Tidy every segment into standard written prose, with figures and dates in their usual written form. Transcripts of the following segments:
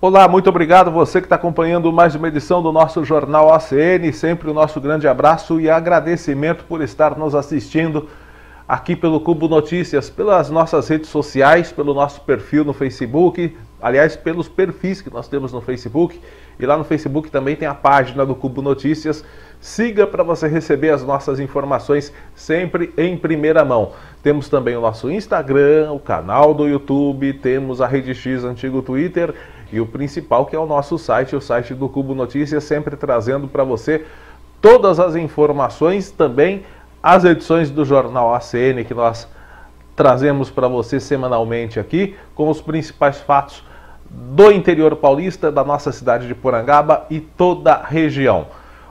Olá, muito obrigado você que está acompanhando mais uma edição do nosso Jornal ACN. Sempre o nosso grande abraço e agradecimento por estar nos assistindo aqui pelo Cubo Notícias, pelas nossas redes sociais, pelo nosso perfil no Facebook, aliás, pelos perfis que nós temos no Facebook. E lá no Facebook também tem a página do Cubo Notícias. Siga para você receber as nossas informações sempre em primeira mão. Temos também o nosso Instagram, o canal do YouTube, temos a Rede X, antigo Twitter, e o principal que é o nosso site, o site do Cubo Notícias, sempre trazendo para você todas as informações, também as edições do Jornal ACN que nós trazemos para você semanalmente aqui, com os principais fatos do interior paulista, da nossa cidade de Porangaba e toda a região.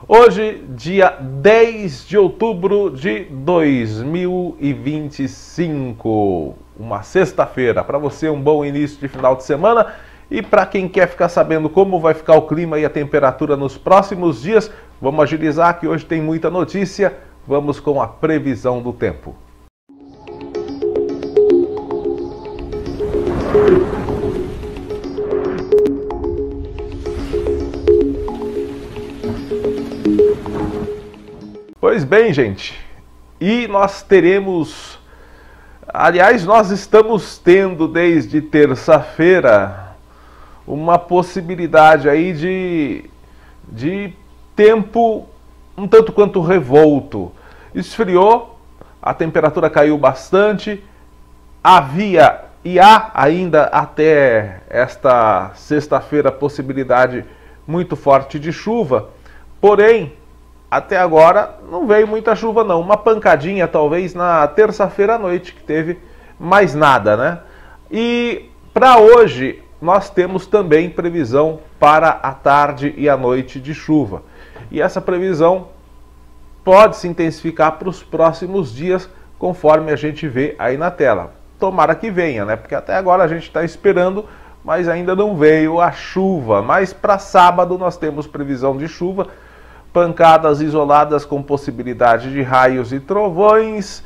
Hoje, dia 10 de outubro de 2025, uma sexta-feira. Para você, um bom início de final de semana. E para quem quer ficar sabendo como vai ficar o clima e a temperatura nos próximos dias, vamos agilizar que hoje tem muita notícia. Vamos com a previsão do tempo. Pois bem, gente, e nós teremos, aliás, nós estamos tendo desde terça-feira uma possibilidade aí de tempo um tanto quanto revolto. Esfriou, a temperatura caiu bastante, havia e há ainda até esta sexta-feira possibilidade muito forte de chuva, porém, até agora não veio muita chuva não, uma pancadinha talvez na terça-feira à noite que teve, mais nada, né? E para hoje nós temos também previsão para a tarde e a noite de chuva. E essa previsão pode se intensificar para os próximos dias, conforme a gente vê aí na tela. Tomara que venha, né? Porque até agora a gente está esperando, mas ainda não veio a chuva. Mas para sábado nós temos previsão de chuva, pancadas isoladas com possibilidade de raios e trovões.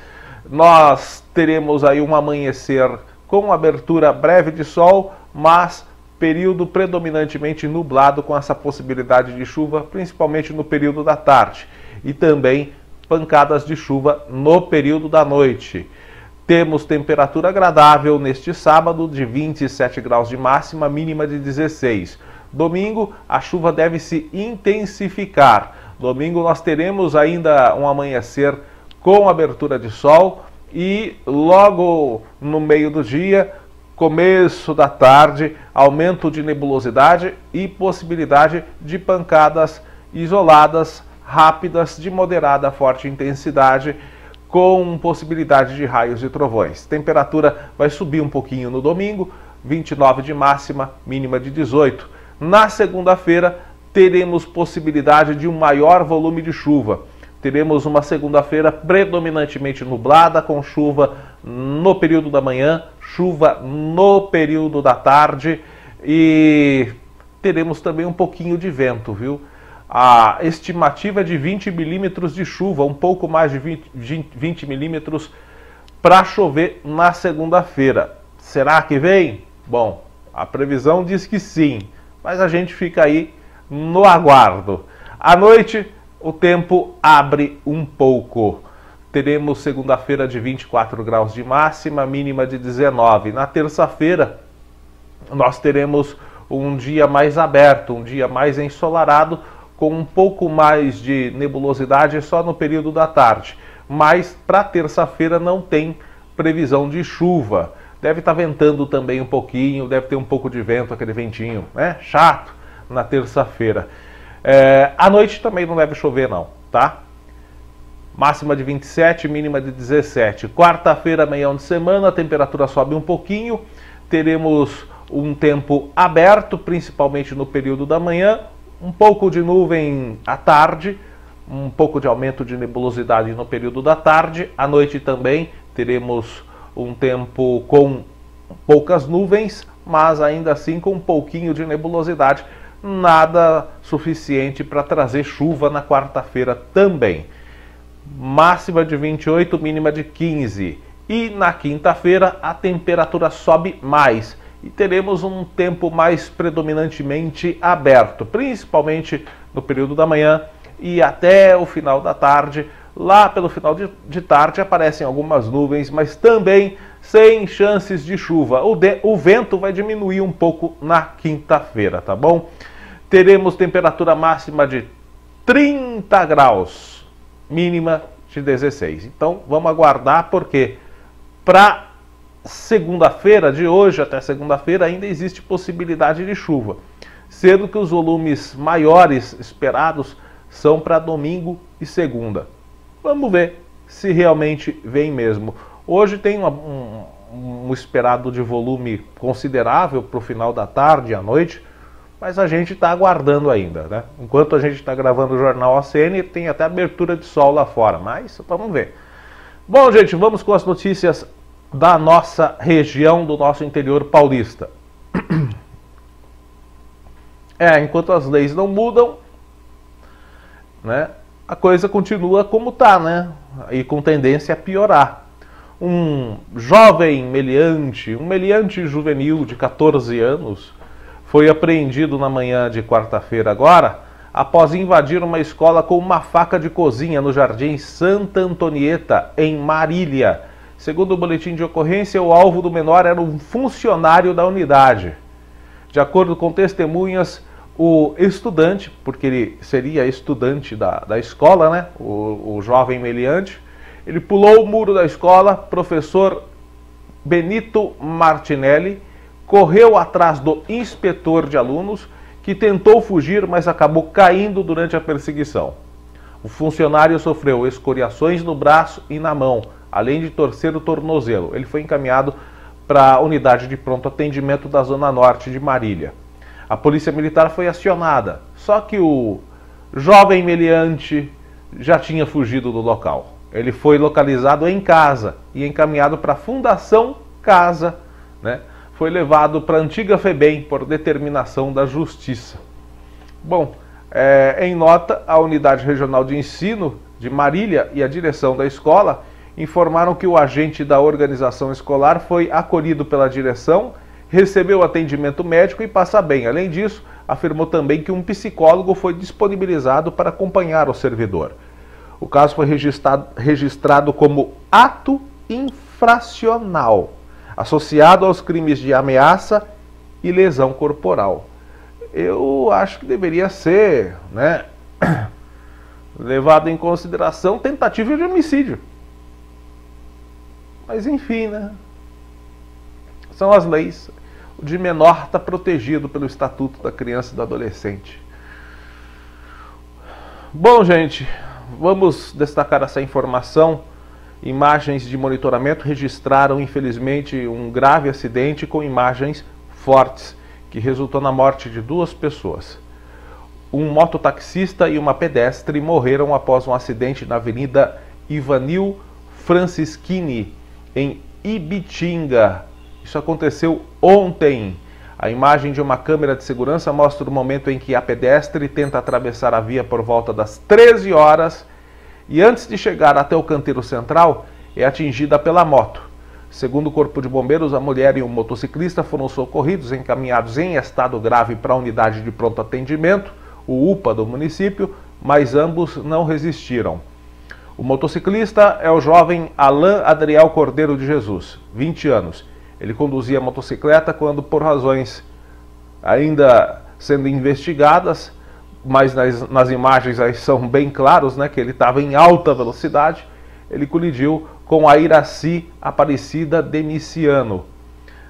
Nós teremos aí um amanhecer com abertura breve de sol, mas período predominantemente nublado com essa possibilidade de chuva, principalmente no período da tarde. E também pancadas de chuva no período da noite. Temos temperatura agradável neste sábado de 27 graus de máxima, mínima de 16. Domingo, a chuva deve se intensificar. Domingo nós teremos ainda um amanhecer com abertura de sol e logo no meio do dia, começo da tarde, aumento de nebulosidade e possibilidade de pancadas isoladas, rápidas, de moderada a forte intensidade, com possibilidade de raios e trovões. Temperatura vai subir um pouquinho no domingo, 29 de máxima, mínima de 18. Na segunda-feira, teremos possibilidade de um maior volume de chuva. Teremos uma segunda-feira predominantemente nublada, com chuva no período da manhã, chuva no período da tarde e teremos também um pouquinho de vento, viu? A estimativa é de 20 milímetros de chuva, um pouco mais de 20 milímetros para chover na segunda-feira. Será que vem? Bom, a previsão diz que sim, mas a gente fica aí no aguardo. À noite, o tempo abre um pouco. Teremos segunda-feira de 24 graus de máxima, mínima de 19. Na terça-feira, nós teremos um dia mais aberto, um dia mais ensolarado, com um pouco mais de nebulosidade só no período da tarde. Mas para terça-feira não tem previsão de chuva. Deve estar ventando também um pouquinho, deve ter um pouco de vento, aquele ventinho, né? Chato na terça-feira. À noite também não deve chover não, tá? Máxima de 27, mínima de 17. Quarta-feira, meião de semana, a temperatura sobe um pouquinho. Teremos um tempo aberto, principalmente no período da manhã. Um pouco de nuvem à tarde, um pouco de aumento de nebulosidade no período da tarde. À noite também teremos um tempo com poucas nuvens, mas ainda assim com um pouquinho de nebulosidade. Nada suficiente para trazer chuva na quarta-feira também. Máxima de 28, mínima de 15. E na quinta-feira a temperatura sobe mais e teremos um tempo mais predominantemente aberto, principalmente no período da manhã e até o final da tarde. Lá pelo final de tarde aparecem algumas nuvens, mas também sem chances de chuva. O vento vai diminuir um pouco na quinta-feira, tá bom? Teremos temperatura máxima de 30 graus, mínima de 16. Então vamos aguardar, porque para segunda-feira, de hoje até segunda-feira, ainda existe possibilidade de chuva, sendo que os volumes maiores esperados são para domingo e segunda. Vamos ver se realmente vem mesmo. Hoje tem um esperado de volume considerável para o final da tarde e à noite, mas a gente está aguardando ainda, né? Enquanto a gente está gravando o Jornal ACN, tem até abertura de sol lá fora, mas vamos ver. Bom, gente, vamos com as notícias da nossa região, do nosso interior paulista. Enquanto as leis não mudam, né, a coisa continua como está, né? E com tendência a piorar. Um jovem meliante, um meliante juvenil de 14 anos, foi apreendido na manhã de quarta-feira agora, após invadir uma escola com uma faca de cozinha no Jardim Santa Antonieta, em Marília. Segundo o boletim de ocorrência, o alvo do menor era um funcionário da unidade. De acordo com testemunhas, o estudante, porque ele seria estudante da escola, né? O jovem meliante, ele pulou o muro da escola. Professor Benito Martinelli correu atrás do inspetor de alunos, que tentou fugir, mas acabou caindo durante a perseguição. O funcionário sofreu escoriações no braço e na mão, além de torcer o tornozelo. Ele foi encaminhado para a unidade de pronto atendimento da Zona Norte de Marília. A polícia militar foi acionada, só que o jovem meliante já tinha fugido do local. Ele foi localizado em casa e encaminhado para a Fundação Casa, né? Foi levado para a antiga FEBEM por determinação da Justiça. Bom, em nota, a Unidade Regional de Ensino de Marília e a direção da escola informaram que o agente da organização escolar foi acolhido pela direção, recebeu atendimento médico e passa bem. Além disso, afirmou também que um psicólogo foi disponibilizado para acompanhar o servidor. O caso foi registrado como ato infracional, associado aos crimes de ameaça e lesão corporal. Eu acho que deveria ser, né, levado em consideração tentativa de homicídio. Mas enfim, né? São as leis. O de menor está protegido pelo Estatuto da Criança e do Adolescente. Bom, gente, vamos destacar essa informação. Imagens de monitoramento registraram, infelizmente, um grave acidente com imagens fortes, que resultou na morte de 2 pessoas. Um mototaxista e uma pedestre morreram após um acidente na Avenida Ivanil Francischini, em Ibitinga. Isso aconteceu ontem. A imagem de uma câmera de segurança mostra o momento em que a pedestre tenta atravessar a via por volta das 13 horas e, antes de chegar até o canteiro central, é atingida pela moto. Segundo o Corpo de Bombeiros, a mulher e um motociclista foram socorridos e encaminhados em estado grave para a unidade de pronto atendimento, o UPA do município, mas ambos não resistiram. O motociclista é o jovem Alain Adriel Cordeiro de Jesus, 20 anos. Ele conduzia a motocicleta quando, por razões ainda sendo investigadas, mas nas imagens aí são bem claros, né, que ele estava em alta velocidade, ele colidiu com a Iraci Aparecida Demiciano.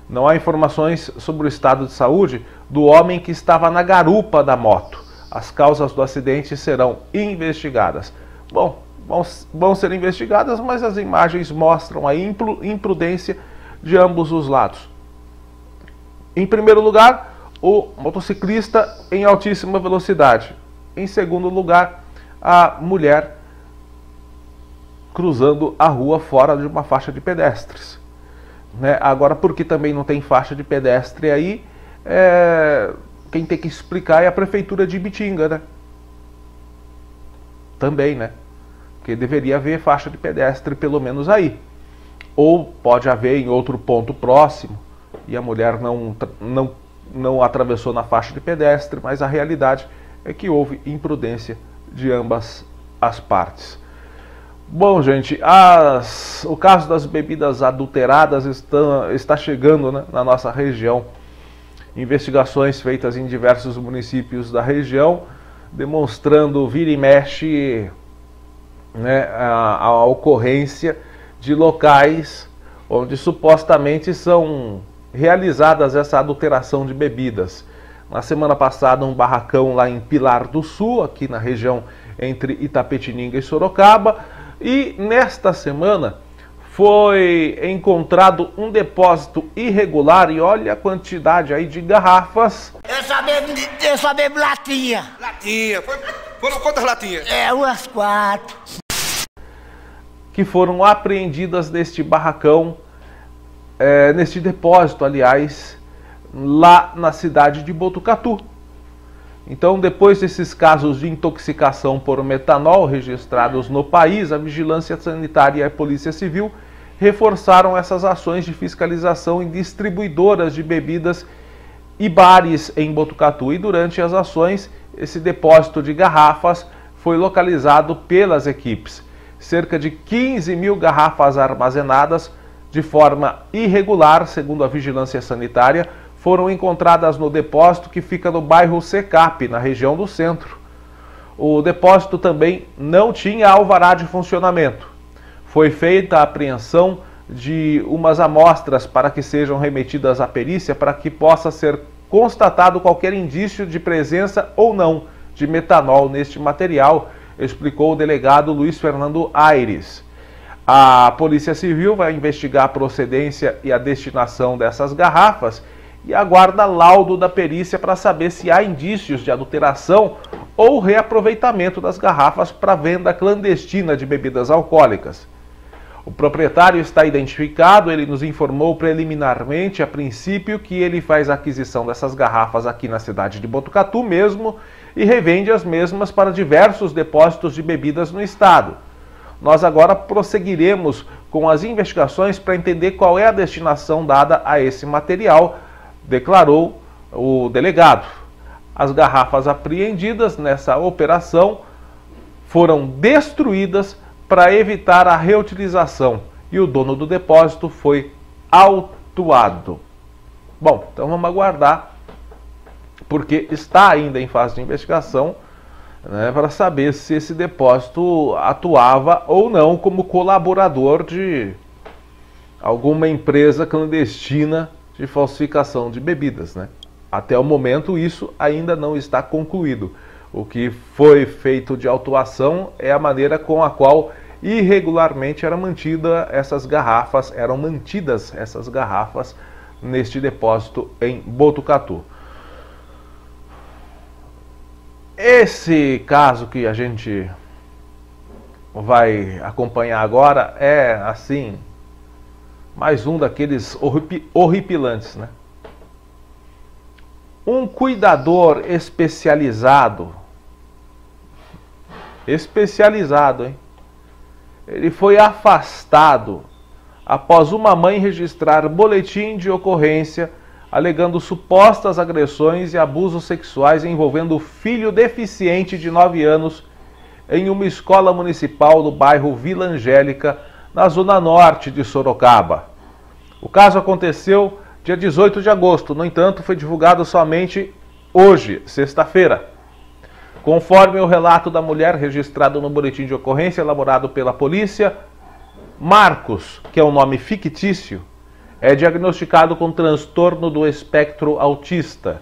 Não há informações sobre o estado de saúde do homem que estava na garupa da moto. As causas do acidente serão investigadas. Bom, vão ser investigadas, mas as imagens mostram a imprudência de ambos os lados. Em primeiro lugar, o motociclista em altíssima velocidade. Em segundo lugar, a mulher cruzando a rua fora de uma faixa de pedestres. Né? Agora, porque também não tem faixa de pedestre aí, quem tem que explicar é a prefeitura de Ibitinga, né? Também, né? Porque deveria haver faixa de pedestre pelo menos aí. Ou pode haver em outro ponto próximo, e a mulher não atravessou na faixa de pedestre, mas a realidade é que houve imprudência de ambas as partes. Bom, gente, o caso das bebidas adulteradas está chegando, né, na nossa região. Investigações feitas em diversos municípios da região, demonstrando vira e mexe, né, a ocorrência de locais onde supostamente são realizadas essa adulteração de bebidas. Na semana passada, um barracão lá em Pilar do Sul, aqui na região entre Itapetininga e Sorocaba. E nesta semana foi encontrado um depósito irregular e olha a quantidade aí de garrafas. Eu só bebo latinha. Latinha? Foram quantas latinhas? Umas 4. Que foram apreendidas neste barracão, neste depósito, aliás, lá na cidade de Botucatu. Então, depois desses casos de intoxicação por metanol registrados no país, a Vigilância Sanitária e a Polícia Civil reforçaram essas ações de fiscalização em distribuidoras de bebidas e bares em Botucatu. E durante as ações, esse depósito de garrafas foi localizado pelas equipes. Cerca de 15 mil garrafas armazenadas de forma irregular, segundo a Vigilância Sanitária, foram encontradas no depósito que fica no bairro Secap, na região do centro. O depósito também não tinha alvará de funcionamento. Foi feita a apreensão de umas amostras para que sejam remetidas à perícia para que possa ser constatado qualquer indício de presença ou não de metanol neste material, explicou o delegado Luiz Fernando Aires. A Polícia Civil vai investigar a procedência e a destinação dessas garrafas e aguarda laudo da perícia para saber se há indícios de adulteração ou reaproveitamento das garrafas para venda clandestina de bebidas alcoólicas. O proprietário está identificado, ele nos informou preliminarmente, a princípio, que ele faz a aquisição dessas garrafas aqui na cidade de Botucatu mesmo e revende as mesmas para diversos depósitos de bebidas no estado. Nós agora prosseguiremos com as investigações para entender qual é a destinação dada a esse material, declarou o delegado. As garrafas apreendidas nessa operação foram destruídas para evitar a reutilização e o dono do depósito foi autuado. Bom, então vamos aguardar, porque está ainda em fase de investigação, né, para saber se esse depósito atuava ou não como colaborador de alguma empresa clandestina de falsificação de bebidas, né? Até o momento isso ainda não está concluído. O que foi feito de autuação é a maneira com a qual irregularmente eram mantidas essas garrafas neste depósito em Botucatu. Esse caso que a gente vai acompanhar agora é, assim, mais um daqueles horripilantes, né? Um cuidador especializado, hein? Ele foi afastado após uma mãe registrar boletim de ocorrência alegando supostas agressões e abusos sexuais envolvendo o filho deficiente de 9 anos em uma escola municipal no bairro Vila Angélica, na zona norte de Sorocaba. O caso aconteceu dia 18 de agosto, no entanto, foi divulgado somente hoje, sexta-feira. Conforme o relato da mulher registrado no boletim de ocorrência elaborado pela polícia, Marcos, que é um nome fictício, é diagnosticado com transtorno do espectro autista,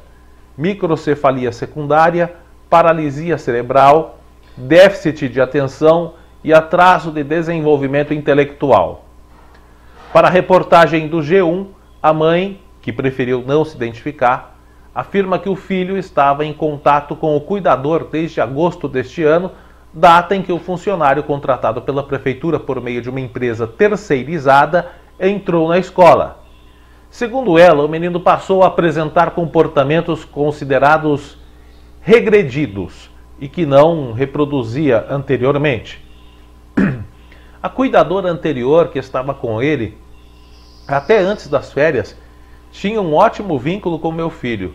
microcefalia secundária, paralisia cerebral, déficit de atenção e atraso de desenvolvimento intelectual. Para a reportagem do G1, a mãe, que preferiu não se identificar, afirma que o filho estava em contato com o cuidador desde agosto deste ano, data em que o funcionário contratado pela prefeitura por meio de uma empresa terceirizada entrou na escola. Segundo ela, o menino passou a apresentar comportamentos considerados regredidos e que não reproduzia anteriormente. A cuidadora anterior que estava com ele, até antes das férias, Tinha um ótimo vínculo com meu filho.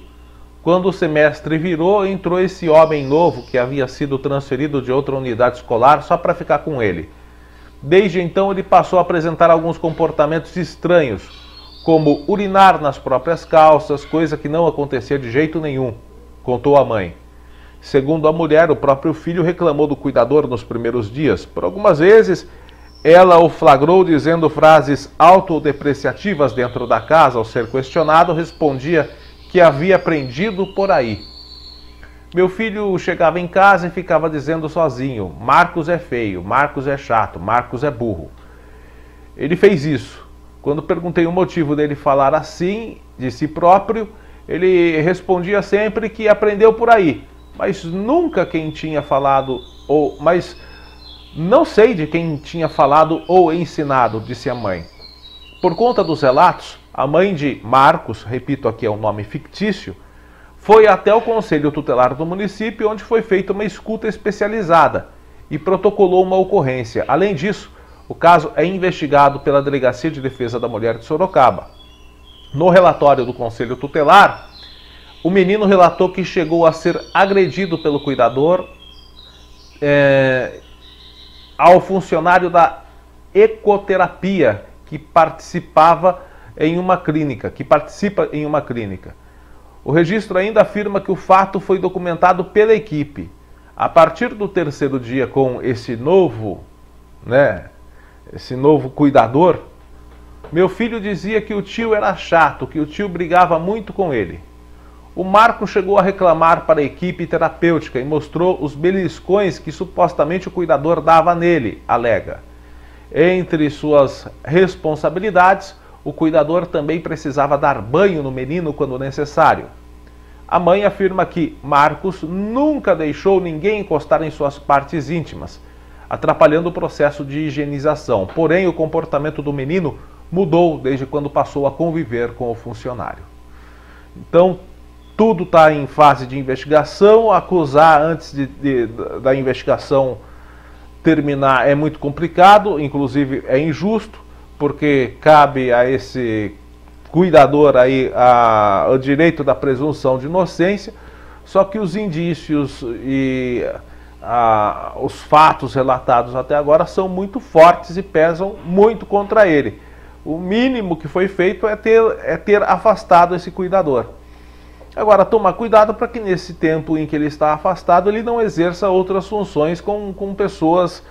Quando o semestre virou, entrou esse homem novo que havia sido transferido de outra unidade escolar só para ficar com ele. Desde então ele passou a apresentar alguns comportamentos estranhos, como urinar nas próprias calças, coisa que não acontecia de jeito nenhum, contou a mãe. Segundo a mulher, o próprio filho reclamou do cuidador nos primeiros dias. Por algumas vezes, ela o flagrou dizendo frases autodepreciativas dentro da casa. Ao ser questionado, respondia que havia aprendido por aí. Meu filho chegava em casa e ficava dizendo sozinho: Marcos é feio, Marcos é chato, Marcos é burro. Ele fez isso. Quando perguntei o motivo dele falar assim de si próprio, ele respondia sempre que aprendeu por aí, mas nunca quem tinha falado, mas não sei de quem tinha falado ou ensinado, disse a mãe. Por conta dos relatos, a mãe de Marcos, repito aqui é um nome fictício, foi até o Conselho Tutelar do município, onde foi feita uma escuta especializada e protocolou uma ocorrência. Além disso, o caso é investigado pela Delegacia de Defesa da Mulher de Sorocaba. No relatório do Conselho Tutelar, o menino relatou que chegou a ser agredido pelo cuidador ao funcionário da ecoterapia que participa em uma clínica. O registro ainda afirma que o fato foi documentado pela equipe. A partir do terceiro dia com esse novo cuidador, meu filho dizia que o tio era chato, que o tio brigava muito com ele. O Marco chegou a reclamar para a equipe terapêutica e mostrou os beliscões que supostamente o cuidador dava nele, alega. Entre suas responsabilidades, o cuidador também precisava dar banho no menino quando necessário. A mãe afirma que Marcos nunca deixou ninguém encostar em suas partes íntimas, atrapalhando o processo de higienização. Porém, o comportamento do menino mudou desde quando passou a conviver com o funcionário. Então, tudo está em fase de investigação. Acusar antes da investigação terminar é muito complicado, inclusive é injusto, porque cabe a esse cuidador aí o direito da presunção de inocência, só que os indícios e os fatos relatados até agora são muito fortes e pesam muito contra ele. O mínimo que foi feito é ter afastado esse cuidador. Agora, tomar cuidado para que nesse tempo em que ele está afastado, ele não exerça outras funções com pessoas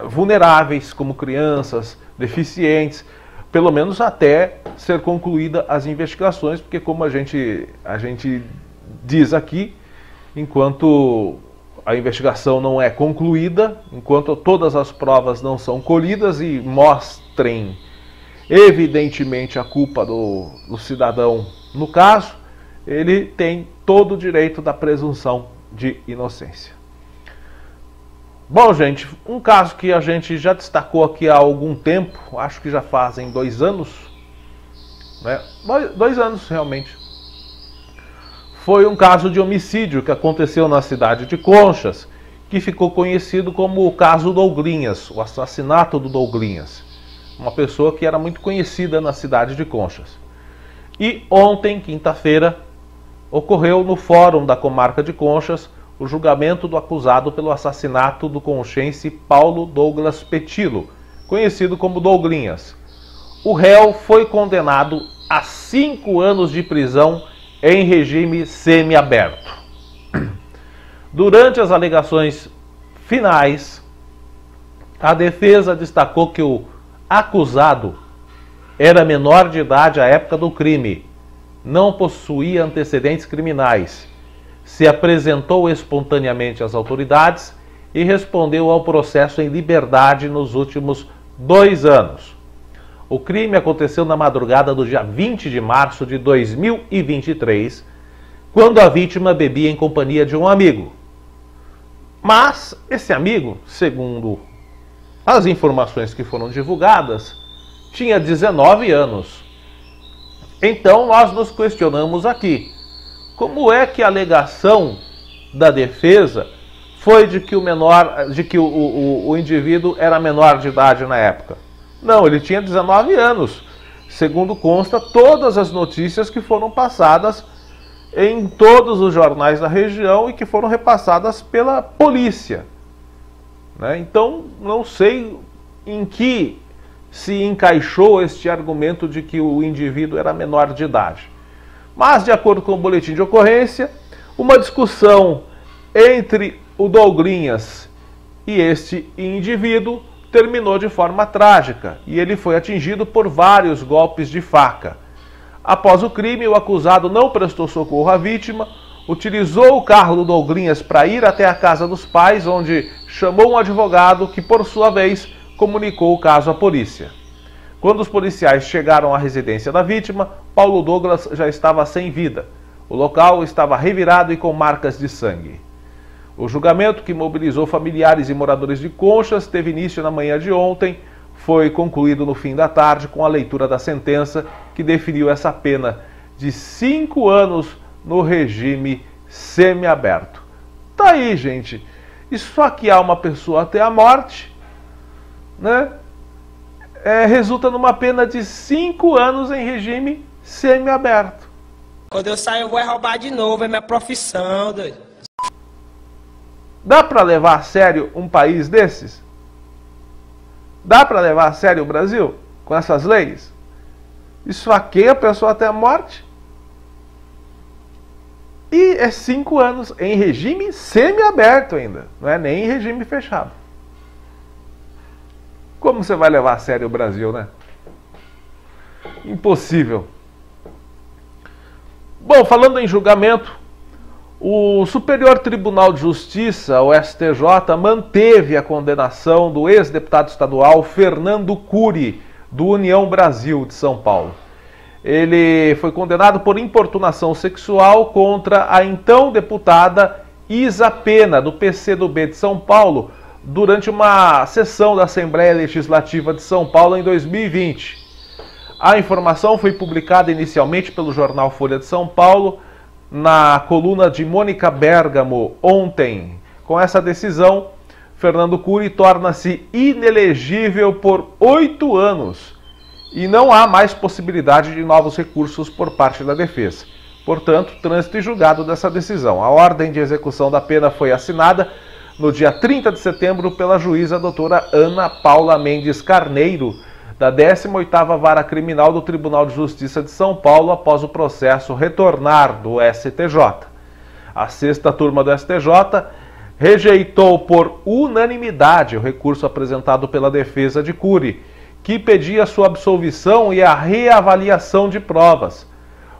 vulneráveis, como crianças, deficientes, pelo menos até ser concluída as investigações, porque como a gente diz aqui, enquanto a investigação não é concluída, enquanto todas as provas não são colhidas e mostrem evidentemente a culpa do cidadão no caso, ele tem todo o direito da presunção de inocência. Bom, gente, um caso que a gente já destacou aqui há algum tempo, acho que já fazem 2 anos, 2 anos realmente, foi um caso de homicídio que aconteceu na cidade de Conchas, que ficou conhecido como o caso Douglinhas, o assassinato do Douglinhas, uma pessoa que era muito conhecida na cidade de Conchas. E ontem, quinta-feira, ocorreu no Fórum da Comarca de Conchas o julgamento do acusado pelo assassinato do conchense Paulo Douglas Petilo, conhecido como Douglinhas. O réu foi condenado a 5 anos de prisão em regime semiaberto. Durante as alegações finais, a defesa destacou que o acusado era menor de idade à época do crime, não possuía antecedentes criminais, se apresentou espontaneamente às autoridades e respondeu ao processo em liberdade nos últimos 2 anos. O crime aconteceu na madrugada do dia 20 de março de 2023, quando a vítima bebia em companhia de um amigo. Mas esse amigo, segundo as informações que foram divulgadas, tinha 19 anos. Então nós nos questionamos aqui, como é que a alegação da defesa foi de que o indivíduo era menor de idade na época? Não, ele tinha 19 anos. segundo consta, todas as notícias que foram passadas em todos os jornais da região e que foram repassadas pela polícia, né? Então, não sei em que se encaixou este argumento de que o indivíduo era menor de idade. Mas, de acordo com o boletim de ocorrência, uma discussão entre o Douglinhas e este indivíduo terminou de forma trágica e ele foi atingido por vários golpes de faca. Após o crime, o acusado não prestou socorro à vítima, utilizou o carro do Douglinhas para ir até a casa dos pais, onde chamou um advogado que, por sua vez, comunicou o caso à polícia. Quando os policiais chegaram à residência da vítima, Paulo Douglas já estava sem vida. O local estava revirado e com marcas de sangue. O julgamento, que mobilizou familiares e moradores de Conchas, teve início na manhã de ontem, foi concluído no fim da tarde com a leitura da sentença que definiu essa pena de 5 anos no regime semiaberto. Tá aí, gente. E só que há uma pessoa até a morte, né? Resulta numa pena de 5 anos em regime semiaberto. Quando eu sair eu vou roubar de novo, é minha profissão, doido. Dá para levar a sério um país desses? Dá para levar a sério o Brasil com essas leis? Esfaqueia a pessoa até a morte? E é 5 anos em regime semiaberto ainda, não é nem em regime fechado. Como você vai levar a sério o Brasil, né? Impossível. Bom, falando em julgamento, o Superior Tribunal de Justiça, o STJ, manteve a condenação do ex-deputado estadual Fernando Cury, do União Brasil de São Paulo. Ele foi condenado por importunação sexual contra a então deputada Isa Pena, do PCdoB de São Paulo, durante uma sessão da Assembleia Legislativa de São Paulo em 2020. A informação foi publicada inicialmente pelo jornal Folha de São Paulo, na coluna de Mônica Bergamo ontem. Com essa decisão, Fernando Cury torna-se inelegível por 8 anos e não há mais possibilidade de novos recursos por parte da defesa. Portanto, trânsito e julgado dessa decisão. A ordem de execução da pena foi assinada no dia 30 de setembro pela juíza doutora Ana Paula Mendes Carneiro, da 18ª Vara Criminal do Tribunal de Justiça de São Paulo, após o processo retornar do STJ. A 6ª turma do STJ rejeitou por unanimidade o recurso apresentado pela defesa de Cury, que pedia sua absolvição e a reavaliação de provas.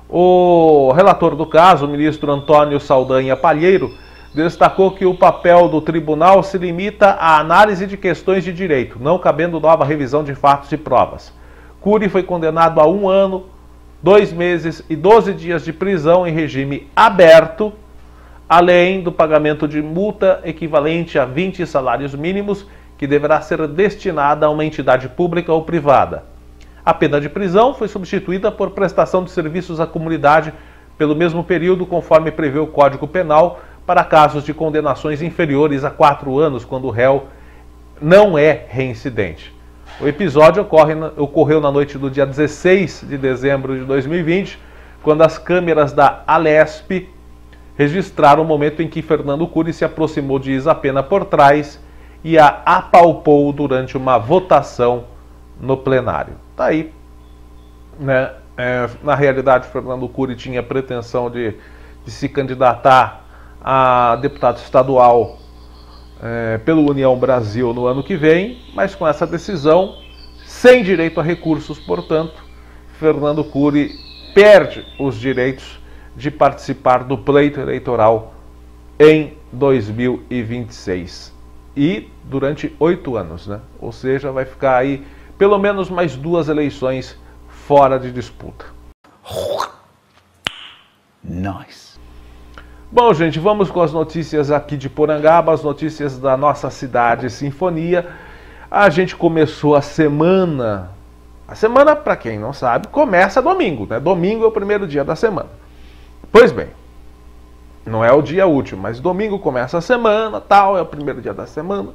O relator do caso, o ministro Antônio Saldanha Palheiro, destacou que o papel do tribunal se limita à análise de questões de direito, não cabendo nova revisão de fatos e provas. Cury foi condenado a 1 ano, 2 meses e 12 dias de prisão em regime aberto, além do pagamento de multa equivalente a 20 salários mínimos, que deverá ser destinada a uma entidade pública ou privada. A pena de prisão foi substituída por prestação de serviços à comunidade pelo mesmo período, conforme prevê o Código Penal, para casos de condenações inferiores a 4 anos, quando o réu não é reincidente. O episódio ocorreu na noite do dia 16 de dezembro de 2020, quando as câmeras da Alesp registraram o momento em que Fernando Cury se aproximou de Isa Pena por trás e a apalpou durante uma votação no plenário. Tá aí, né? Na realidade, Fernando Cury tinha pretensão de se candidatar a deputado estadual pelo União Brasil no ano que vem, mas com essa decisão, sem direito a recursos, portanto, Fernando Cury perde os direitos de participar do pleito eleitoral em 2026. E durante 8 anos, né? Ou seja, vai ficar aí pelo menos mais 2 eleições fora de disputa. Nice. Bom, gente, vamos com as notícias aqui de Porangaba, as notícias da nossa cidade Sinfonia. A gente começou a semana... A semana, para quem não sabe, começa domingo, né? Domingo é o primeiro dia da semana. Pois bem, não é o dia útil, mas domingo começa a semana, tal, é o primeiro dia da semana.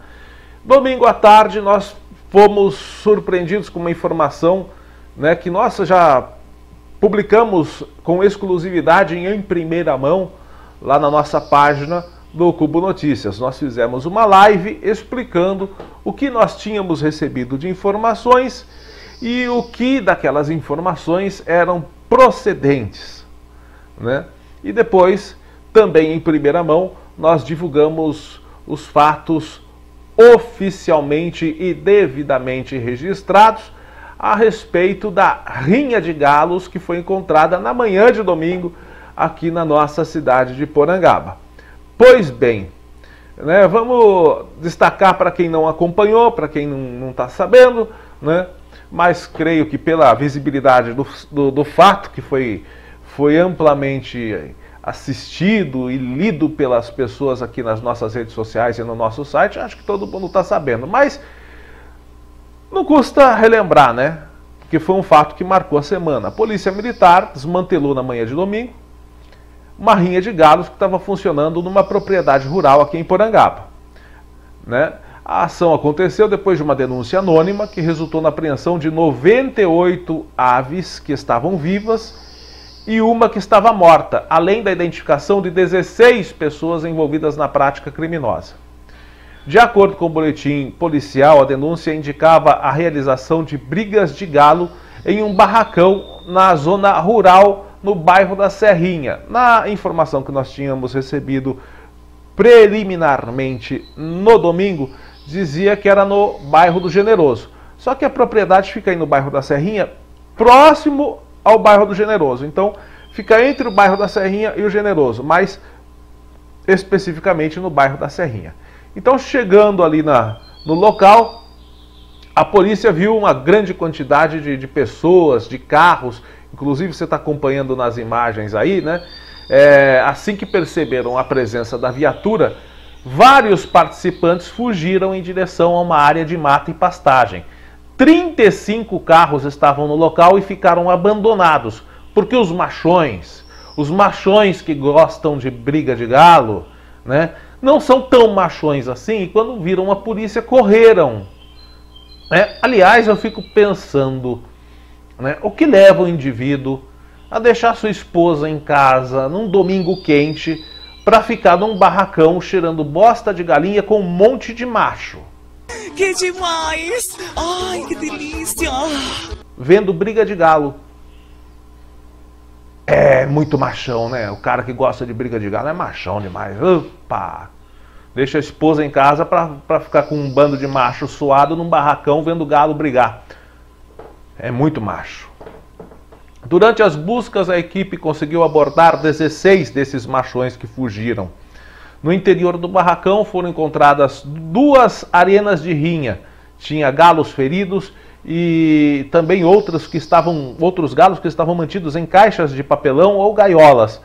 Domingo à tarde nós fomos surpreendidos com uma informação né, que nós já publicamos com exclusividade em primeira mão lá na nossa página do Cubo Notícias. Nós fizemos uma live explicando o que nós tínhamos recebido de informações e o que daquelas informações eram procedentes, né? E depois, também em primeira mão, nós divulgamos os fatos oficialmente e devidamente registrados a respeito da rinha de galos que foi encontrada na manhã de domingo aqui na nossa cidade de Porangaba. Pois bem, né, vamos destacar para quem não acompanhou, para quem não está sabendo, né, mas creio que pela visibilidade do fato, que foi amplamente assistido e lido pelas pessoas aqui nas nossas redes sociais e no nosso site, acho que todo mundo está sabendo. Mas não custa relembrar, né? Que foi um fato que marcou a semana. A Polícia Militar desmantelou na manhã de domingo uma rinha de galos que estava funcionando numa propriedade rural aqui em Porangaba, né? A ação aconteceu depois de uma denúncia anônima que resultou na apreensão de 98 aves que estavam vivas e uma que estava morta, além da identificação de 16 pessoas envolvidas na prática criminosa. De acordo com o boletim policial, a denúncia indicava a realização de brigas de galo em um barracão na zona rural, no bairro da Serrinha. Na informação que nós tínhamos recebido preliminarmente no domingo, dizia que era no bairro do Generoso. Só que a propriedade fica aí no bairro da Serrinha, próximo ao bairro do Generoso. Então, fica entre o bairro da Serrinha e o Generoso, mas especificamente no bairro da Serrinha. Então, chegando ali no local, a polícia viu uma grande quantidade de pessoas, de carros, inclusive você está acompanhando nas imagens aí, né? Assim que perceberam a presença da viatura, vários participantes fugiram em direção a uma área de mata e pastagem. 35 carros estavam no local e ficaram abandonados, porque os machões que gostam de briga de galo, né, não são tão machões assim, e quando viram a polícia correram. Aliás, eu fico pensando, né, o que leva o indivíduo a deixar sua esposa em casa num domingo quente para ficar num barracão cheirando bosta de galinha com um monte de macho. Que demais! Ai, que delícia! Vendo briga de galo. É muito machão, né? O cara que gosta de briga de galo é machão demais. Opa! Deixa a esposa em casa para ficar com um bando de macho suado num barracão vendo galo brigar. É muito macho. Durante as buscas, a equipe conseguiu abordar 16 desses machões que fugiram. No interior do barracão foram encontradas 2 arenas de rinha. Tinha galos feridos e também outros galos que estavam mantidos em caixas de papelão ou gaiolas.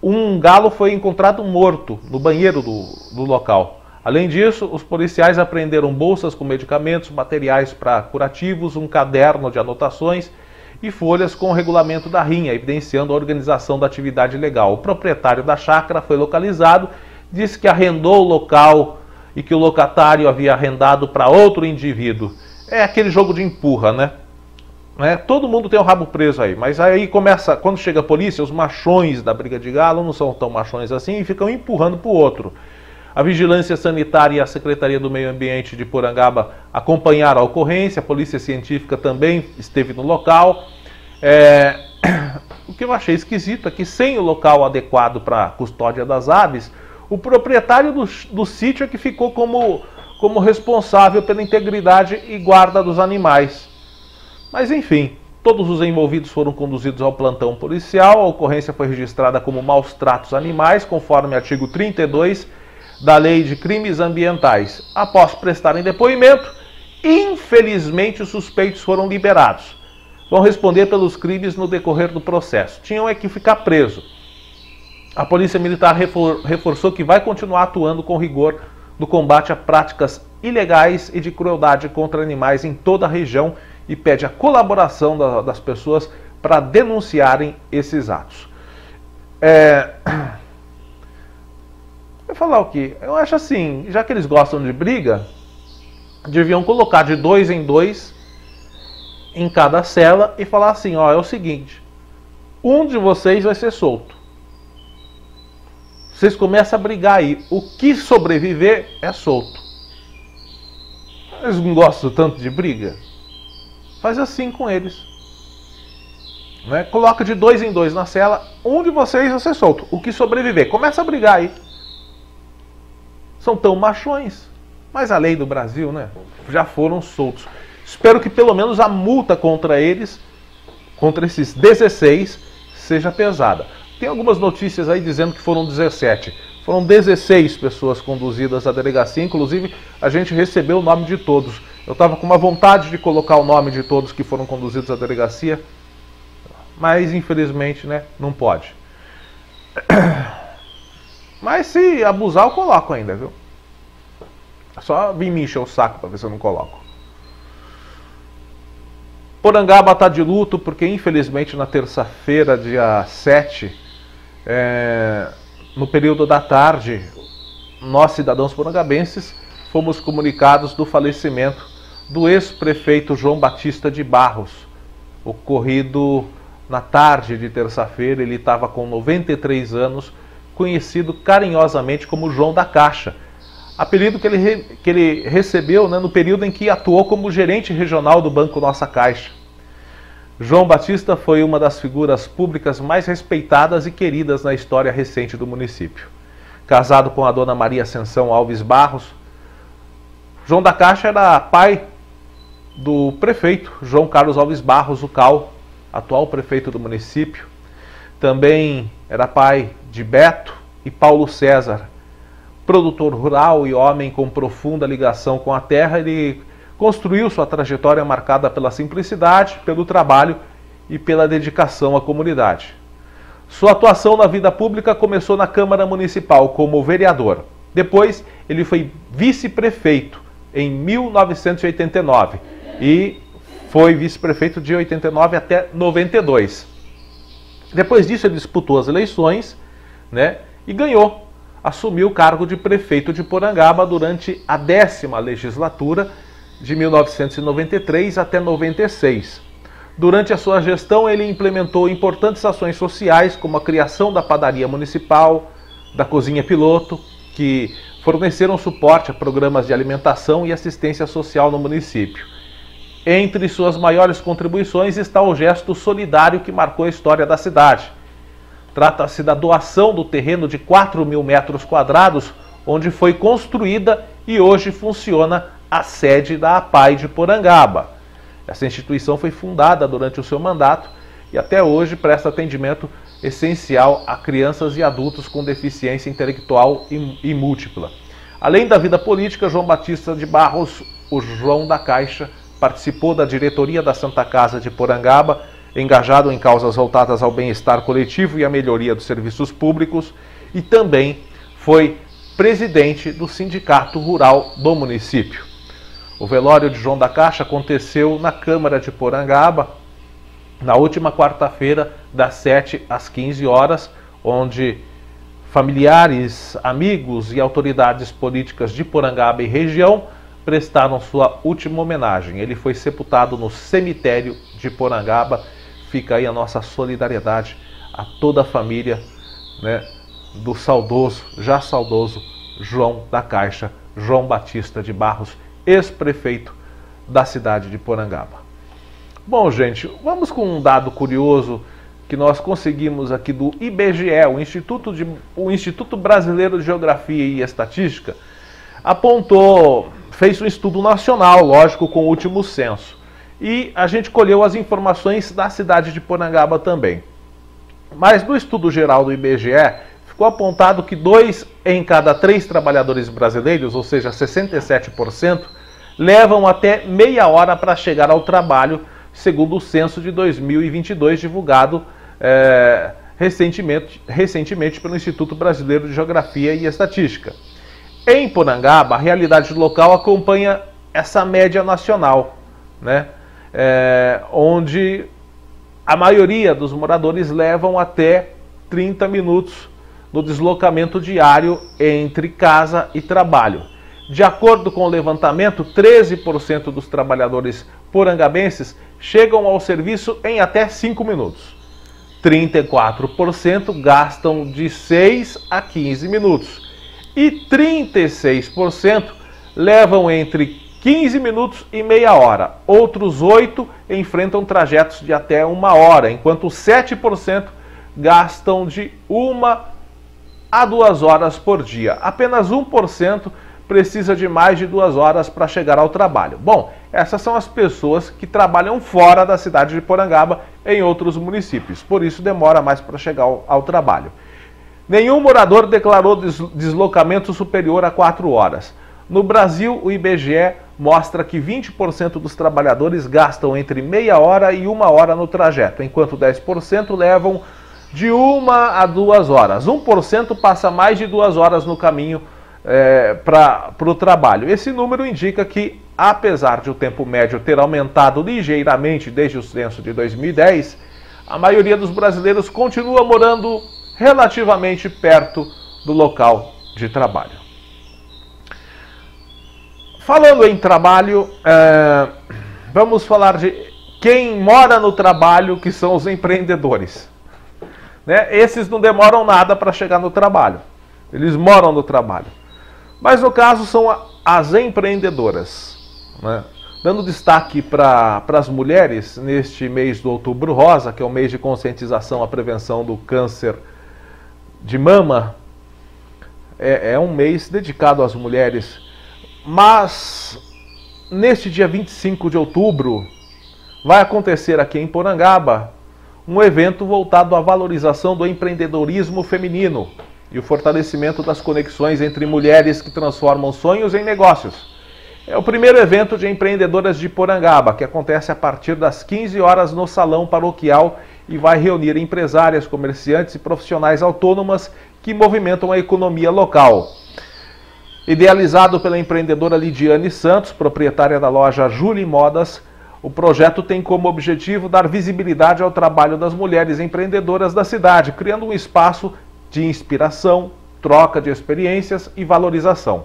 Um galo foi encontrado morto no banheiro do local. Além disso, os policiais apreenderam bolsas com medicamentos, materiais para curativos, um caderno de anotações e folhas com o regulamento da rinha, evidenciando a organização da atividade legal. O proprietário da chácara foi localizado, disse que arrendou o local e que o locatário havia arrendado para outro indivíduo. É aquele jogo de empurra, né? Todo mundo tem o rabo preso aí, mas aí começa, quando chega a polícia, os machões da briga de galo não são tão machões assim e ficam empurrando para o outro. A Vigilância Sanitária e a Secretaria do Meio Ambiente de Porangaba acompanharam a ocorrência, a Polícia Científica também esteve no local. O que eu achei esquisito é que sem o local adequado para a custódia das aves, o proprietário do sítio é que ficou como responsável pela integridade e guarda dos animais. Mas enfim, todos os envolvidos foram conduzidos ao plantão policial, a ocorrência foi registrada como maus tratos animais, conforme o artigo 32 da Lei de Crimes Ambientais. Após prestarem depoimento, infelizmente os suspeitos foram liberados. Vão responder pelos crimes no decorrer do processo. Tinham que ficar preso. A Polícia Militar reforçou que vai continuar atuando com rigor no combate a práticas ilegais e de crueldade contra animais em toda a região e pede a colaboração das pessoas para denunciarem esses atos. Eu vou falar o quê? Eu acho assim, já que eles gostam de briga, deviam colocar de 2 em 2 em cada cela e falar assim, ó, é o seguinte, um de vocês vai ser solto. Vocês começam a brigar aí. O que sobreviver é solto. Eles não gostam tanto de briga? Faz assim com eles. Né? Coloca de 2 em 2 na cela, um de vocês vai ser solto. O que sobreviver, começa a brigar aí. São tão machões. Mas a lei do Brasil, né? Já foram soltos. Espero que pelo menos a multa contra eles, contra esses 16, seja pesada. Tem algumas notícias aí dizendo que foram 17. Foram 16 pessoas conduzidas à delegacia, inclusive a gente recebeu o nome de todos. Eu estava com uma vontade de colocar o nome de todos que foram conduzidos à delegacia, mas infelizmente, né, não pode. Mas se abusar eu coloco ainda, viu? Só vim me encher o saco para ver se eu não coloco. Porangaba está de luto porque infelizmente na terça-feira, dia 7, no período da tarde, nós cidadãos porangabenses fomos comunicados do falecimento do ex-prefeito João Batista de Barros, ocorrido na tarde de terça-feira. Ele estava com 93 anos, conhecido carinhosamente como João da Caixa, apelido que ele recebeu, né, no período em que atuou como gerente regional do Banco Nossa Caixa. João Batista foi uma das figuras públicas mais respeitadas e queridas na história recente do município. Casado com a dona Maria Ascensão Alves Barros, João da Caixa era pai do prefeito João Carlos Alves Barros, o Cal, atual prefeito do município. Também era pai de Beto e Paulo César. Produtor rural e homem com profunda ligação com a terra, ele construiu sua trajetória marcada pela simplicidade, pelo trabalho e pela dedicação à comunidade. Sua atuação na vida pública começou na Câmara Municipal como vereador. Depois, ele foi vice-prefeito em 1989 e foi vice-prefeito de 89 até 92. Depois disso, ele disputou as eleições, né, e ganhou. Assumiu o cargo de prefeito de Porangaba durante a 10ª legislatura, de 1993 até 96. Durante a sua gestão, ele implementou importantes ações sociais, como a criação da padaria municipal, da cozinha piloto, que forneceram suporte a programas de alimentação e assistência social no município. Entre suas maiores contribuições está o gesto solidário que marcou a história da cidade. Trata-se da doação do terreno de 4.000 metros quadrados, onde foi construída e hoje funciona a sede da APAI de Porangaba. Essa instituição foi fundada durante o seu mandato e até hoje presta atendimento essencial a crianças e adultos com deficiência intelectual e múltipla. Além da vida política, João Batista de Barros, o João da Caixa, participou da diretoria da Santa Casa de Porangaba, engajado em causas voltadas ao bem-estar coletivo e à melhoria dos serviços públicos, e também foi presidente do Sindicato Rural do município. O velório de João da Caixa aconteceu na Câmara de Porangaba, na última quarta-feira, das 7 às 15 horas, onde familiares, amigos e autoridades políticas de Porangaba e região prestaram sua última homenagem. Ele foi sepultado no cemitério de Porangaba. Fica aí a nossa solidariedade a toda a família, né, do saudoso, já saudoso, João da Caixa, João Batista de Barros, ex-prefeito da cidade de Porangaba. Bom, gente, vamos com um dado curioso que nós conseguimos aqui do IBGE, o Instituto Brasileiro de Geografia e Estatística, fez um estudo nacional, lógico, com o último censo. E a gente colheu as informações da cidade de Porangaba também. Mas no estudo geral do IBGE, ficou apontado que 2 em cada 3 trabalhadores brasileiros, ou seja, 67%, levam até meia hora para chegar ao trabalho, segundo o censo de 2022, divulgado recentemente pelo Instituto Brasileiro de Geografia e Estatística. Em Porangaba, a realidade local acompanha essa média nacional, né? Onde a maioria dos moradores levam até 30 minutos no deslocamento diário entre casa e trabalho. De acordo com o levantamento, 13% dos trabalhadores porangabenses chegam ao serviço em até 5 minutos. 34% gastam de 6 a 15 minutos. E 36% levam entre 15 minutos e meia hora. Outros 8% enfrentam trajetos de até 1 hora, enquanto 7% gastam de 1 a 2 horas por dia. Apenas 1% precisa de mais de 2 horas para chegar ao trabalho. Bom, essas são as pessoas que trabalham fora da cidade de Porangaba, em outros municípios. Por isso demora mais para chegar ao trabalho. Nenhum morador declarou deslocamento superior a 4 horas. No Brasil, o IBGE mostra que 20% dos trabalhadores gastam entre meia hora e 1 hora no trajeto, enquanto 10% levam de 1 a 2 horas. 1% passa mais de 2 horas no caminho para o trabalho. Esse número indica que, apesar de o tempo médio ter aumentado ligeiramente desde o censo de 2010, a maioria dos brasileiros continua morando relativamente perto do local de trabalho. Falando em trabalho, vamos falar de quem mora no trabalho, que são os empreendedores. Né? Esses não demoram nada para chegar no trabalho, eles moram no trabalho. Mas no caso são as empreendedoras, né? Dando destaque para as mulheres neste mês do Outubro Rosa, que é o mês de conscientização à prevenção do câncer de mama. É um mês dedicado às mulheres, mas neste dia 25 de outubro vai acontecer aqui em Porangaba um evento voltado à valorização do empreendedorismo feminino e o fortalecimento das conexões entre mulheres que transformam sonhos em negócios. É o primeiro evento de empreendedoras de Porangaba, que acontece a partir das 15 horas no Salão Paroquial e vai reunir empresárias, comerciantes e profissionais autônomas que movimentam a economia local. Idealizado pela empreendedora Lidiane Santos, proprietária da loja Julie Modas, o projeto tem como objetivo dar visibilidade ao trabalho das mulheres empreendedoras da cidade, criando um espaço de inspiração, troca de experiências e valorização.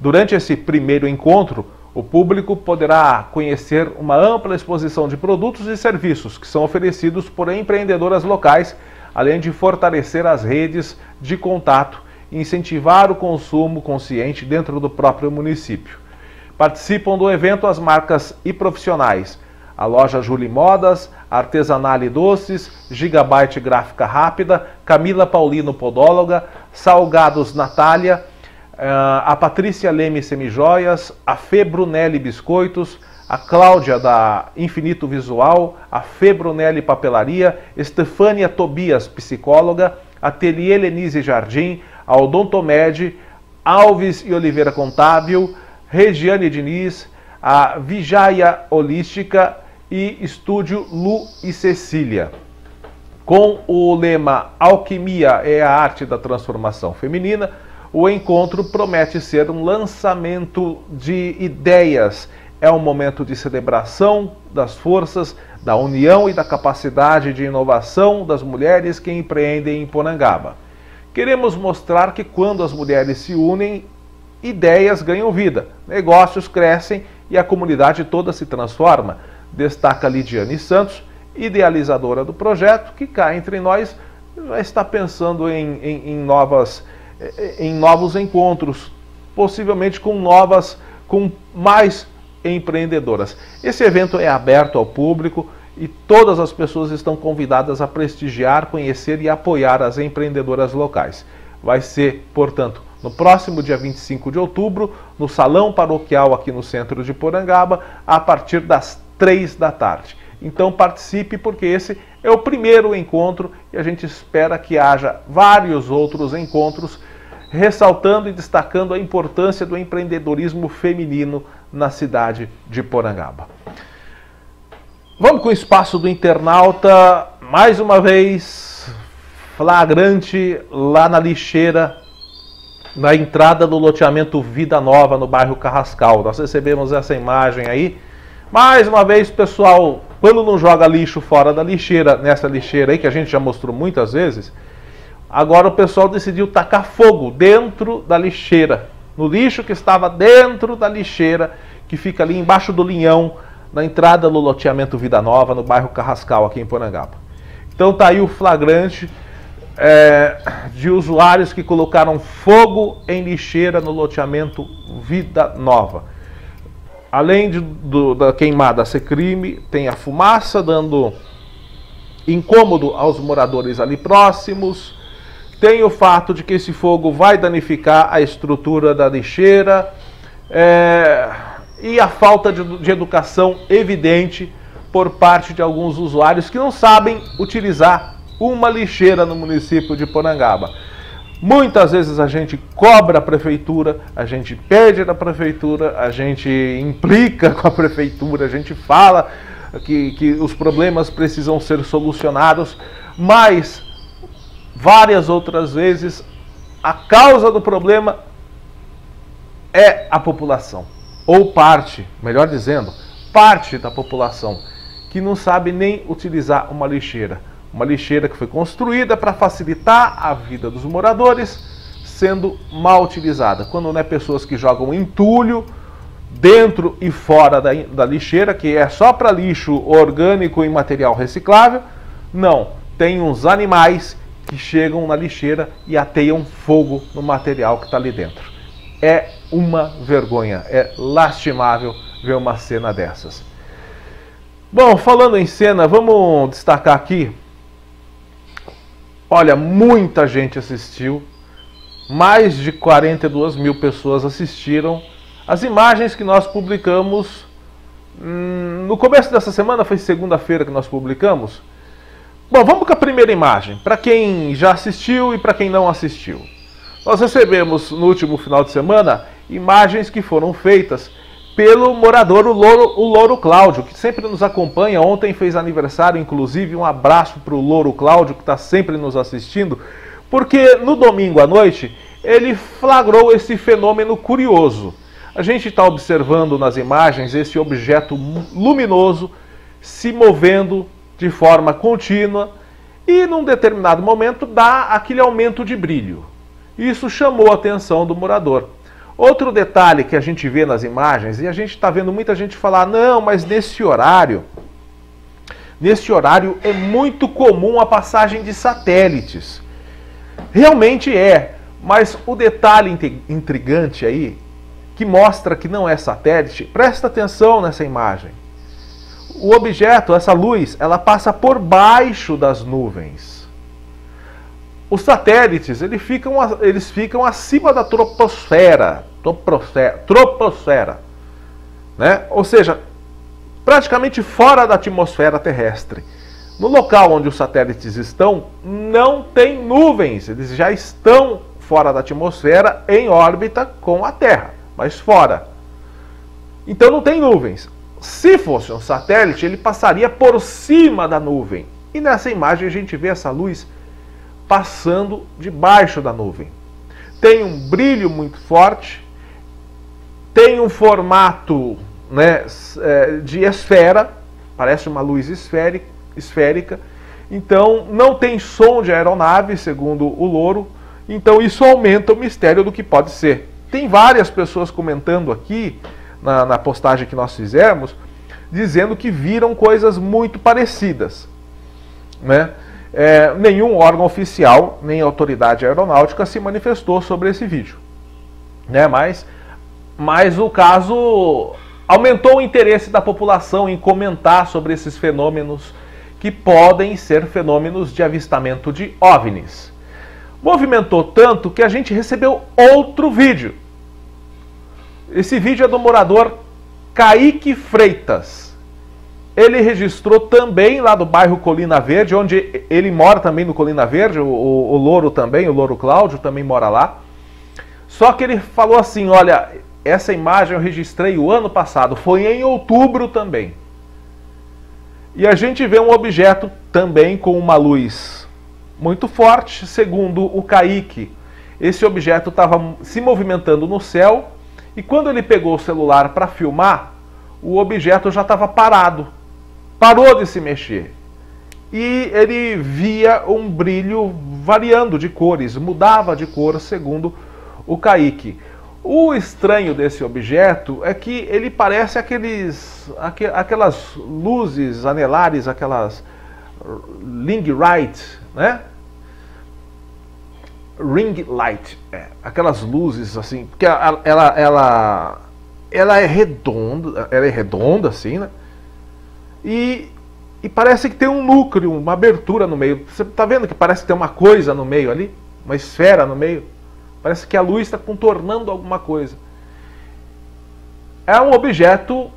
Durante esse primeiro encontro, o público poderá conhecer uma ampla exposição de produtos e serviços que são oferecidos por empreendedoras locais, além de fortalecer as redes de contato e incentivar o consumo consciente dentro do próprio município. Participam do evento as marcas e profissionais: a loja Julie Modas, Artesanale Doces, Gigabyte Gráfica Rápida, Camila Paulino Podóloga, Salgados Natália, a Patrícia Leme Semijoias, a Fê Brunelli Biscoitos, a Cláudia da Infinito Visual, a Fê Brunelli Papelaria, Estefânia Tobias Psicóloga, Ateliê Lenise Jardim, a Odontomed, Alves e Oliveira Contábil, Regiane Diniz, a Vijaya Holística e Estúdio Lu e Cecília. Com o lema Alquimia é a arte da transformação feminina, o encontro promete ser um lançamento de ideias. É um momento de celebração das forças, da união e da capacidade de inovação das mulheres que empreendem em Porangaba. Queremos mostrar que quando as mulheres se unem, ideias ganham vida, negócios crescem e a comunidade toda se transforma, destaca Lidiane Santos, idealizadora do projeto, que cá entre nós já está pensando em novos encontros, possivelmente com mais empreendedoras. Esse evento é aberto ao público e todas as pessoas estão convidadas a prestigiar, conhecer e apoiar as empreendedoras locais. Vai ser, portanto, no próximo dia 25 de outubro, no Salão Paroquial aqui no centro de Porangaba, a partir das 3 da tarde. Então participe, porque esse é o primeiro encontro e a gente espera que haja vários outros encontros, ressaltando e destacando a importância do empreendedorismo feminino na cidade de Porangaba. Vamos com o espaço do internauta, mais uma vez, flagrante lá na lixeira, na entrada do loteamento Vida Nova, no bairro Carrascal. Nós recebemos essa imagem aí. Mais uma vez, pessoal, quando não joga lixo fora da lixeira, nessa lixeira aí, que a gente já mostrou muitas vezes, agora o pessoal decidiu tacar fogo dentro da lixeira, no lixo que estava dentro da lixeira, que fica ali embaixo do linhão, na entrada do loteamento Vida Nova, no bairro Carrascal, aqui em Porangaba. Então tá aí o flagrante de usuários que colocaram fogo em lixeira no loteamento Vida Nova. Além da queimada ser crime, tem a fumaça dando incômodo aos moradores ali próximos, tem o fato de que esse fogo vai danificar a estrutura da lixeira, e a falta de educação evidente por parte de alguns usuários que não sabem utilizar uma lixeira no município de Porangaba. Muitas vezes a gente cobra a prefeitura, a gente pede da prefeitura, a gente implica com a prefeitura, a gente fala que os problemas precisam ser solucionados, mas várias outras vezes a causa do problema é a população, ou parte, melhor dizendo, parte da população, que não sabe nem utilizar uma lixeira. Uma lixeira que foi construída para facilitar a vida dos moradores, sendo mal utilizada. Quando não é pessoas que jogam entulho dentro e fora da lixeira, que é só para lixo orgânico e material reciclável, não. Tem uns animais que chegam na lixeira e ateiam fogo no material que está ali dentro. É uma vergonha, é lastimável ver uma cena dessas. Bom, falando em cena, vamos destacar aqui. Olha, muita gente assistiu, mais de 42 mil pessoas assistiram as imagens que nós publicamos no começo dessa semana, foi segunda-feira que nós publicamos. Bom, vamos com a primeira imagem, para quem já assistiu e para quem não assistiu. Nós recebemos no último final de semana imagens que foram feitas pelo morador, o Louro Cláudio, que sempre nos acompanha. Ontem fez aniversário, inclusive, um abraço para o Louro Cláudio, que está sempre nos assistindo, porque no domingo à noite ele flagrou esse fenômeno curioso. A gente está observando nas imagens esse objeto luminoso se movendo de forma contínua e, num determinado momento, dá aquele aumento de brilho. Isso chamou a atenção do morador. Outro detalhe que a gente vê nas imagens, e a gente está vendo muita gente falar, não, mas nesse horário é muito comum a passagem de satélites. Realmente é, mas o detalhe intrigante aí, que mostra que não é satélite, presta atenção nessa imagem. O objeto, essa luz, ela passa por baixo das nuvens. Os satélites, eles ficam acima da troposfera, né? Ou seja, praticamente fora da atmosfera terrestre. No local onde os satélites estão, não tem nuvens, eles já estão fora da atmosfera, em órbita com a Terra, mas fora. Então não tem nuvens. Se fosse um satélite, ele passaria por cima da nuvem. E nessa imagem a gente vê essa luz passando debaixo da nuvem. Tem um brilho muito forte, tem um formato, né, de esfera, parece uma luz esférica, então não tem som de aeronave, segundo o Louro, então isso aumenta o mistério do que pode ser. Tem várias pessoas comentando aqui, na postagem que nós fizemos, dizendo que viram coisas muito parecidas, né? Nenhum órgão oficial, nem autoridade aeronáutica se manifestou sobre esse vídeo, né? Mas o caso aumentou o interesse da população em comentar sobre esses fenômenos que podem ser fenômenos de avistamento de OVNIs. Movimentou tanto que a gente recebeu outro vídeo. Esse vídeo é do morador Kaique Freitas. Ele registrou também lá do bairro Colina Verde, onde ele mora também no Colina Verde, o Louro também, o Louro Cláudio também mora lá. Só que ele falou assim, olha, essa imagem eu registrei o ano passado, foi em outubro também. E a gente vê um objeto também com uma luz muito forte, segundo o Kaique. Esse objeto estava se movimentando no céu e quando ele pegou o celular para filmar, o objeto já estava parado. Parou de se mexer. E ele via um brilho variando de cores, mudava de cor, segundo o Kaique. O estranho desse objeto é que ele parece aquelas luzes anelares, aquelas ring light, né? Ring light, aquelas luzes assim, porque ela é redonda assim, né? E parece que tem um núcleo, uma abertura no meio. Você está vendo que parece que tem uma coisa no meio ali? Uma esfera no meio? Parece que a luz está contornando alguma coisa. É um objeto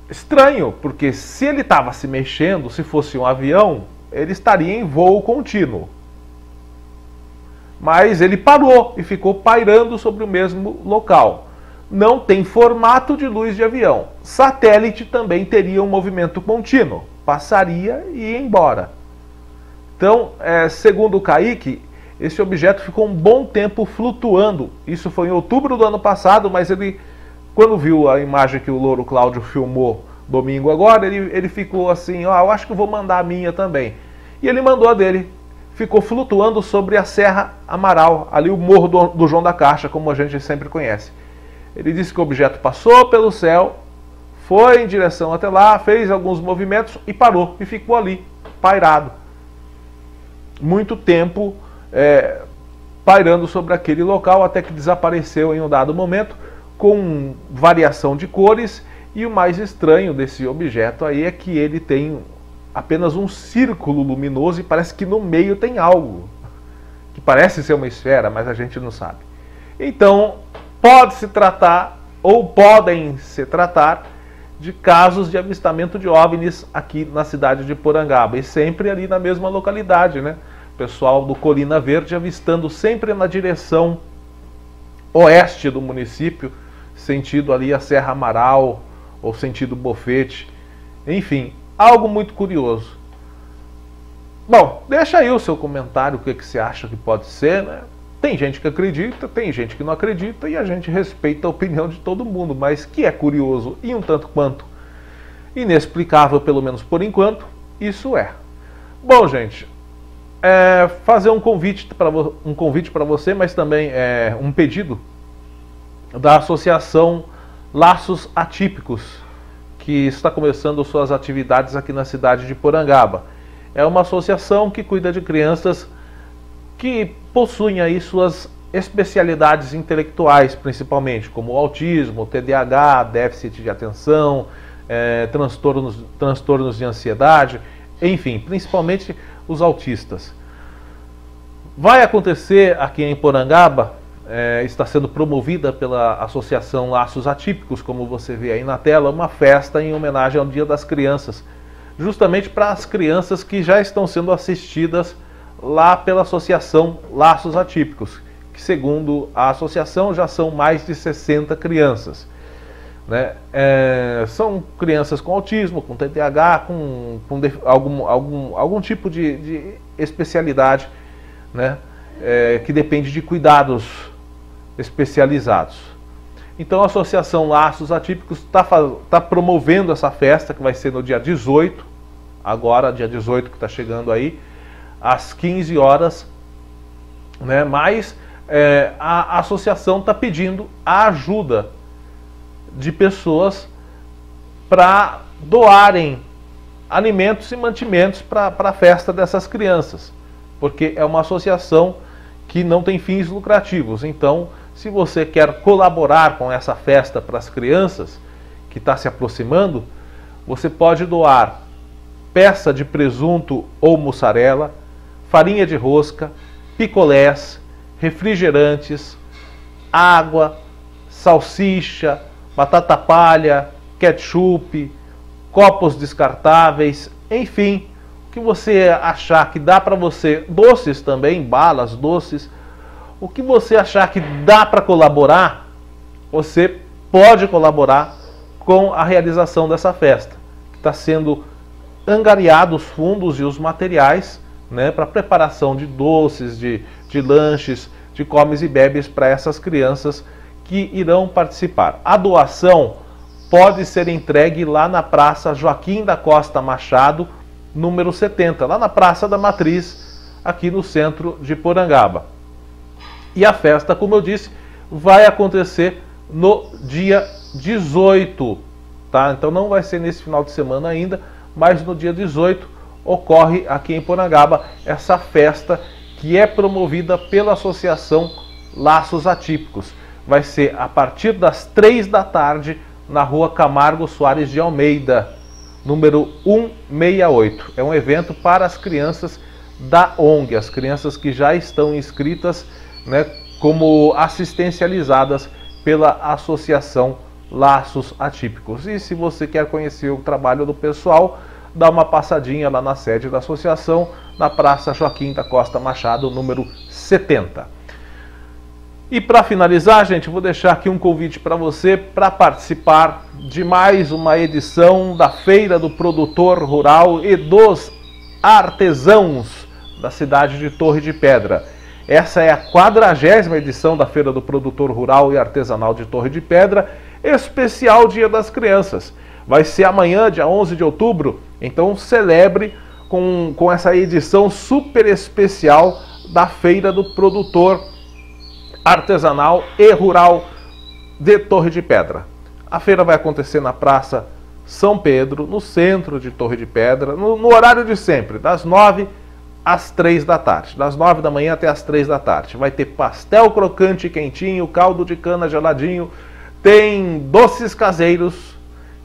estranho, porque se ele estava se mexendo, se fosse um avião, ele estaria em voo contínuo. Mas ele parou e ficou pairando sobre o mesmo local. Não tem formato de luz de avião. Satélite também teria um movimento contínuo. Passaria e ia embora. Então, segundo o Kaique, esse objeto ficou um bom tempo flutuando. Isso foi em outubro do ano passado, mas ele, quando viu a imagem que o Louro Cláudio filmou domingo agora, ele ficou assim, eu acho que eu vou mandar a minha também. E ele mandou a dele. Ficou flutuando sobre a Serra Amaral, ali o morro do João da Caixa, como a gente sempre conhece. Ele disse que o objeto passou pelo céu, foi em direção até lá, fez alguns movimentos e parou. E ficou ali, pairado. Muito tempo pairando sobre aquele local, até que desapareceu em um dado momento, com variação de cores. E o mais estranho desse objeto aí é que ele tem apenas um círculo luminoso e parece que no meio tem algo que parece ser uma esfera, mas a gente não sabe. Então, pode se tratar, ou podem se tratar, de casos de avistamento de OVNIs aqui na cidade de Porangaba, e sempre ali na mesma localidade, né? O pessoal do Colina Verde avistando sempre na direção oeste do município, sentido ali a Serra Amaral, ou sentido Bofete, enfim, algo muito curioso. Bom, deixa aí o seu comentário, o que você acha que pode ser, né? Tem gente que acredita, tem gente que não acredita, e a gente respeita a opinião de todo mundo, mas que é curioso e um tanto quanto inexplicável, pelo menos por enquanto, isso é. Bom, gente, fazer um convite para você, mas também um pedido da Associação Laços Atípicos, que está começando suas atividades aqui na cidade de Porangaba. É uma associação que cuida de crianças que possuem aí suas especialidades intelectuais, principalmente, como autismo, TDAH, déficit de atenção, transtornos de ansiedade, enfim, principalmente os autistas. Vai acontecer aqui em Porangaba, está sendo promovida pela Associação Laços Atípicos, como você vê aí na tela, uma festa em homenagem ao Dia das Crianças, justamente para as crianças que já estão sendo assistidas lá pela Associação Laços Atípicos, que segundo a associação já são mais de 60 crianças. Né? São crianças com autismo, com TDAH, com algum tipo de especialidade, né? Que depende de cuidados especializados. Então a Associação Laços Atípicos está promovendo essa festa, que vai ser no dia 18, agora dia 18 que está chegando aí, às 15 horas, né? Mas a associação está pedindo a ajuda de pessoas para doarem alimentos e mantimentos para a festa dessas crianças, porque é uma associação que não tem fins lucrativos. Então, se você quer colaborar com essa festa para as crianças que está se aproximando, você pode doar peça de presunto ou mussarela, farinha de rosca, picolés, refrigerantes, água, salsicha, batata palha, ketchup, copos descartáveis, enfim, o que você achar que dá para você, doces também, balas, doces, o que você achar que dá para colaborar, você pode colaborar com a realização dessa festa. Está sendo angariado os fundos e os materiais, né, para preparação de doces, de lanches, de comes e bebes para essas crianças que irão participar. A doação pode ser entregue lá na Praça Joaquim da Costa Machado, número 70, lá na Praça da Matriz, aqui no centro de Porangaba. E a festa, como eu disse, vai acontecer no dia 18, tá? Então não vai ser nesse final de semana ainda, mas no dia 18 ocorre aqui em Porangaba essa festa que é promovida pela Associação Laços Atípicos. Vai ser a partir das 3 da tarde na rua Camargo Soares de Almeida, número 168. É um evento para as crianças da ONG, as crianças que já estão inscritas, né, como assistencializadas pela Associação Laços Atípicos. E se você quer conhecer o trabalho do pessoal, dá uma passadinha lá na sede da associação, na Praça Joaquim da Costa Machado, número 70. E para finalizar, gente, eu vou deixar aqui um convite para você para participar de mais uma edição da Feira do Produtor Rural e dos Artesãos da cidade de Torre de Pedra. Essa é a 40ª edição da Feira do Produtor Rural e Artesanal de Torre de Pedra, especial Dia das Crianças. Vai ser amanhã, dia 11 de outubro, então celebre com essa edição super especial da Feira do Produtor Artesanal e Rural de Torre de Pedra. A feira vai acontecer na Praça São Pedro, no centro de Torre de Pedra, no horário de sempre, das 9 às 3 da tarde. Das 9 da manhã até as 3 da tarde. Vai ter pastel crocante quentinho, caldo de cana geladinho, tem doces caseiros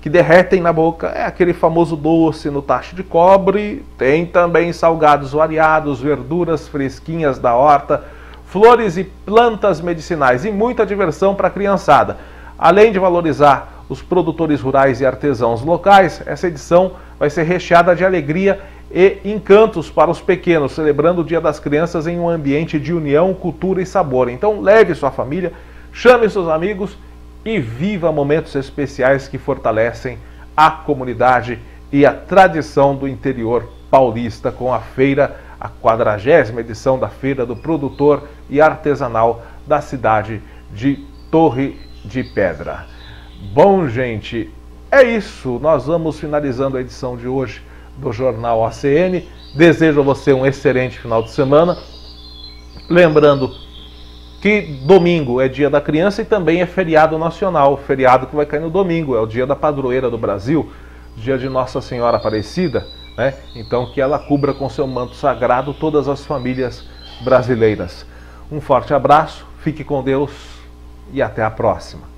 que derretem na boca, é aquele famoso doce no tacho de cobre, tem também salgados variados, verduras fresquinhas da horta, flores e plantas medicinais e muita diversão para a criançada. Além de valorizar os produtores rurais e artesãos locais, essa edição vai ser recheada de alegria e encantos para os pequenos, celebrando o Dia das Crianças em um ambiente de união, cultura e sabor. Então leve sua família, chame seus amigos e viva momentos especiais que fortalecem a comunidade e a tradição do interior paulista com a feira, a 40ª edição da Feira do Produtor e Artesanal da cidade de Torre de Pedra. Bom, gente, é isso. Nós vamos finalizando a edição de hoje do Jornal ACN. Desejo a você um excelente final de semana. Lembrando que domingo é Dia da Criança e também é feriado nacional. Feriado que vai cair no domingo, é o Dia da Padroeira do Brasil, Dia de Nossa Senhora Aparecida, né? Então que ela cubra com seu manto sagrado todas as famílias brasileiras. Um forte abraço, fique com Deus e até a próxima.